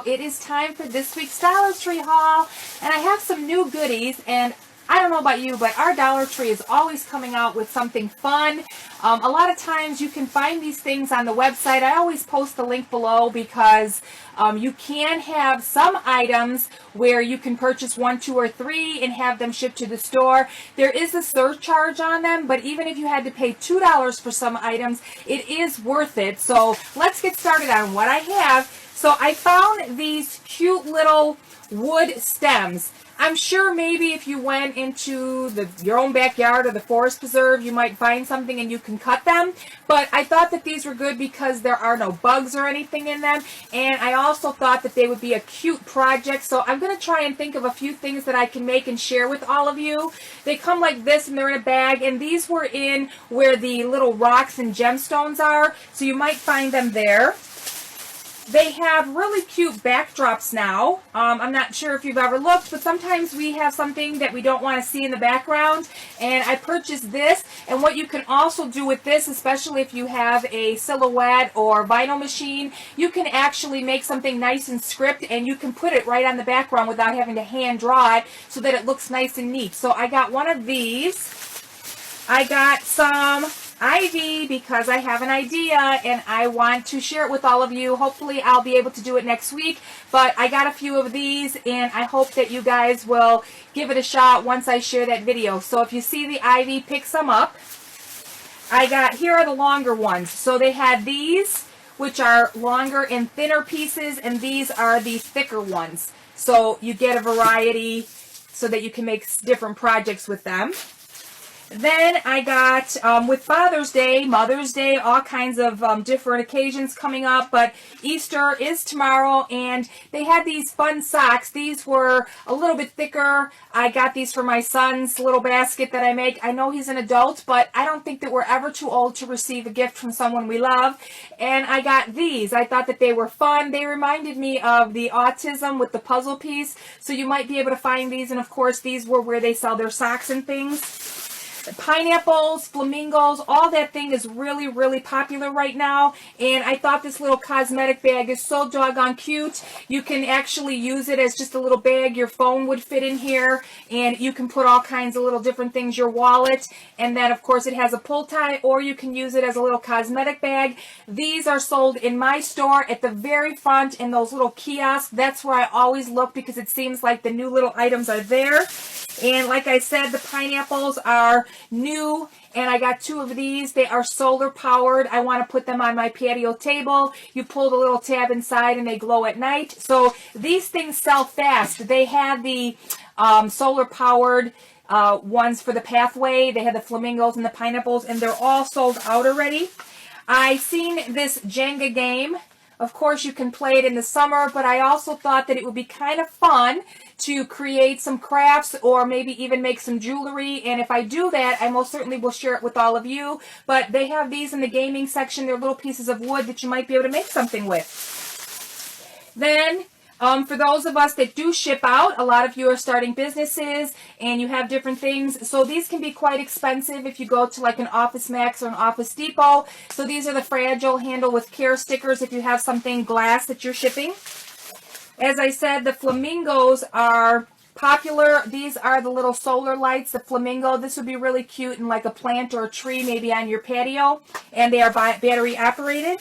it is time for this week's Dollar Tree haul, and I have some new goodies, and I don't know about you, but our Dollar Tree is always coming out with something fun. A lot of times you can find these things on the website. I always post the link below because you can have some items where you can purchase 1, 2, or 3 and have them shipped to the store. There is a surcharge on them, but even if you had to pay $2 for some items, it is worth it. So let's get started on what I have. So I found these cute little wood stems. I'm sure maybe if you went into your own backyard or the forest preserve, you might find something and you can cut them. But I thought that these were good because there are no bugs or anything in them. And I also thought that they would be a cute project. So I'm going to try and think of a few things that I can make and share with all of you. They come like this and they're in a bag. And these were in where the little rocks and gemstones are. So you might find them there. They have really cute backdrops now. I'm not sure if you've ever looked, but sometimes we have something that we don't want to see in the background. And I purchased this. And what you can also do with this, especially if you have a silhouette or vinyl machine, you can actually make something nice and script and you can put it right on the background without having to hand draw it so that it looks nice and neat. So I got one of these. I got some ivy because I have an idea and I want to share it with all of you. Hopefully I'll be able to do it next week, but I got a few of these and I hope that you guys will give it a shot once I share that video. So if you see the ivy, pick some up. Here are the longer ones. So they had these, which are longer and thinner pieces, and these are the thicker ones. So you get a variety so that you can make different projects with them. Then I got, with Father's Day, Mother's Day, all kinds of different occasions coming up, but Easter is tomorrow, and they had these fun socks. These were a little bit thicker. I got these for my son's little basket that I make. I know he's an adult, but I don't think that we're ever too old to receive a gift from someone we love. And I got these. I thought that they were fun. They reminded me of the autism with the puzzle piece, so you might be able to find these, and of course these were where they sell their socks and things. Pineapples, flamingos, all that thing is really, really popular right now. And I thought this little cosmetic bag is so doggone cute. You can actually use it as just a little bag. Your phone would fit in here. And you can put all kinds of little different things, your wallet. And then, of course, it has a pull tie, or you can use it as a little cosmetic bag. These are sold in my store at the very front in those little kiosks. That's where I always look because it seems like the new little items are there. And like I said, the pineapples are new, and I got 2 of these. They are solar powered. I want to put them on my patio table. You pull the little tab inside and they glow at night. So these things sell fast. They have the solar powered ones for the pathway. They have the flamingos and the pineapples, and they're all sold out already. I seen this Jenga game. Of course, you can play it in the summer, but I also thought that it would be kind of fun to create some crafts or maybe even make some jewelry. And if I do that, I most certainly will share it with all of you. But they have these in the gaming section. They're little pieces of wood that you might be able to make something with. Then, for those of us that do ship out, a lot of you are starting businesses and you have different things. So these can be quite expensive if you go to like an Office Max or an Office Depot. So these are the fragile handle with care stickers if you have something glass that you're shipping. As I said, the flamingos are popular. These are the little solar lights, the flamingo. This would be really cute in like a plant or a tree maybe on your patio. And they are battery operated.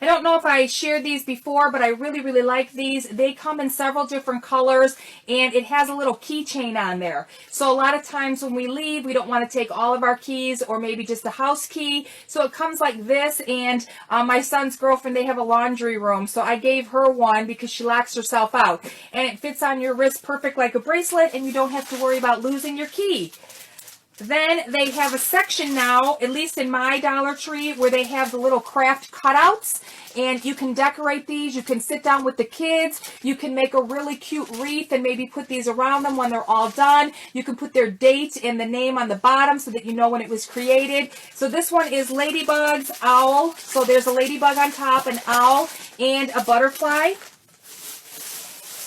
I don't know if I shared these before, but I really, really like these. They come in several different colors, and it has a little keychain on there. So a lot of times when we leave, we don't want to take all of our keys or maybe just the house key. So it comes like this, and my son's girlfriend, they have a laundry room. So I gave her one because she locks herself out. And it fits on your wrist perfect like a bracelet, and you don't have to worry about losing your key. Then they have a section now, at least in my Dollar Tree, where they have the little craft cutouts. And you can decorate these. You can sit down with the kids. You can make a really cute wreath and maybe put these around them when they're all done. You can put their date and the name on the bottom so that you know when it was created. So this one is ladybugs, owl. So there's a ladybug on top, an owl, and a butterfly.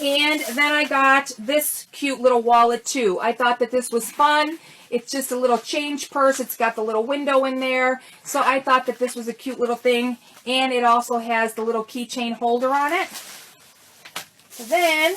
And then I got this cute little wallet too. I thought that this was fun. It's just a little change purse. It's got the little window in there. So I thought that this was a cute little thing. And it also has the little keychain holder on it. Then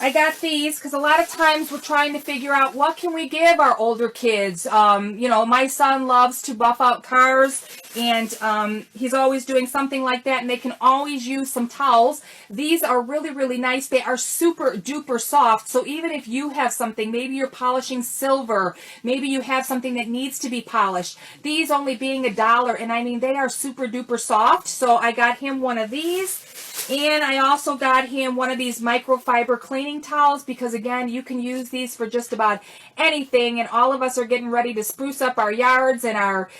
I got these because a lot of times we're trying to figure out what can we give our older kids. You know, my son loves to buff out cars, and he's always doing something like that, and they can always use some towels. These are really, really nice. They are super duper soft, so even if you have something, maybe you're polishing silver, maybe you have something that needs to be polished, these only being $1, and I mean, they are super duper soft. So I got him one of these. And I also got him one of these microfiber cleaning towels because, again, you can use these for just about anything. And all of us are getting ready to spruce up our yards and our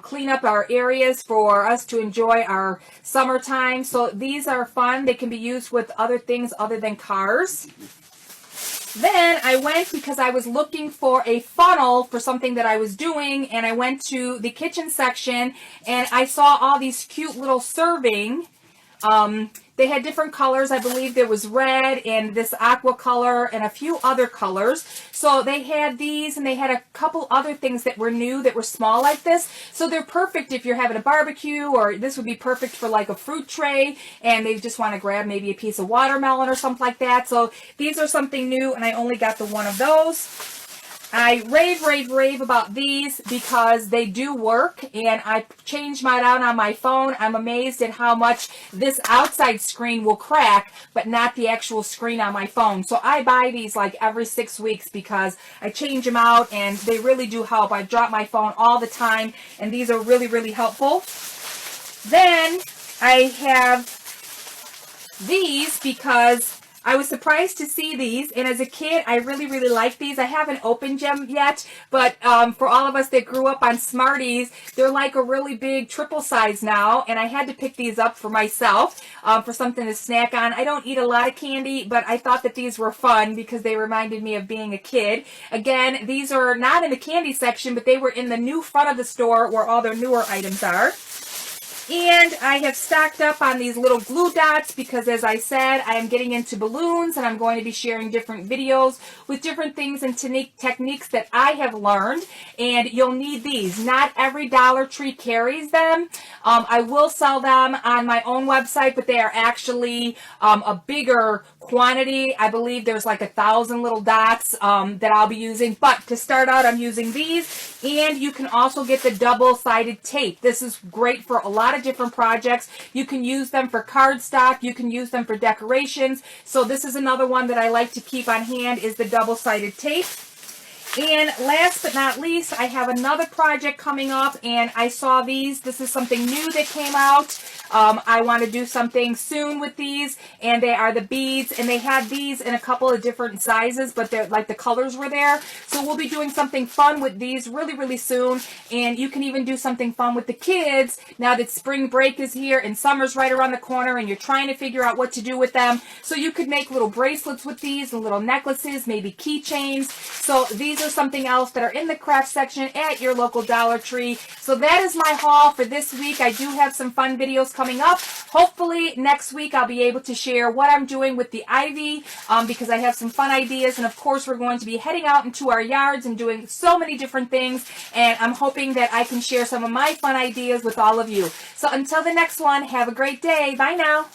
clean up our areas for us to enjoy our summertime. So these are fun. They can be used with other things other than cars. Then I went because I was looking for a funnel for something that I was doing, and I went to the kitchen section and I saw all these cute little serving. They had different colors. I believe there was red and this aqua color and a few other colors. So they had these, and they had a couple other things that were new that were small like this. So they're perfect if you're having a barbecue, or this would be perfect for like a fruit tray and they just want to grab maybe a piece of watermelon or something like that. So these are something new, and I only got the one of those. I rave about these because they do work, and I changed mine out on my phone. I'm amazed at how much this outside screen will crack, but not the actual screen on my phone. So I buy these like every 6 weeks because I change them out, and they really do help. I drop my phone all the time, and these are really, really helpful. Then I have these because I was surprised to see these, and as a kid, I really, really like these. I haven't opened them yet, but for all of us that grew up on Smarties, they're like a really big triple size now, and I had to pick these up for myself for something to snack on. I don't eat a lot of candy, but I thought that these were fun because they reminded me of being a kid. Again, these are not in the candy section, but they were in the new front of the store where all their newer items are. And I have stocked up on these little glue dots because, as I said, I am getting into balloons, and I'm going to be sharing different videos with different things and techniques that I have learned. And you'll need these. Not every Dollar Tree carries them. I will sell them on my own website, but they are actually a bigger quantity. I believe there's like 1,000 little dots that I'll be using. But to start out, I'm using these. And you can also get the double-sided tape. This is great for a lot of different projects. You can use them for cardstock. You can use them for decorations. So this is another one that I like to keep on hand, is the double-sided tape. And last but not least, I have another project coming up, and I saw these. This is something new that came out. I want to do something soon with these, and they are the beads, and they had these in a couple of different sizes, but they're like the colors were there. So we'll be doing something fun with these really, really soon, and you can even do something fun with the kids now that spring break is here and summer's right around the corner, and you're trying to figure out what to do with them. So you could make little bracelets with these and little necklaces, maybe keychains. So these are something else that are in the craft section at your local Dollar Tree. So that is my haul for this week. I do have some fun videos coming up. Hopefully next week I'll be able to share what I'm doing with the ivy because I have some fun ideas, and of course we're going to be heading out into our yards and doing so many different things, and I'm hoping that I can share some of my fun ideas with all of you. So until the next one, have a great day. Bye now.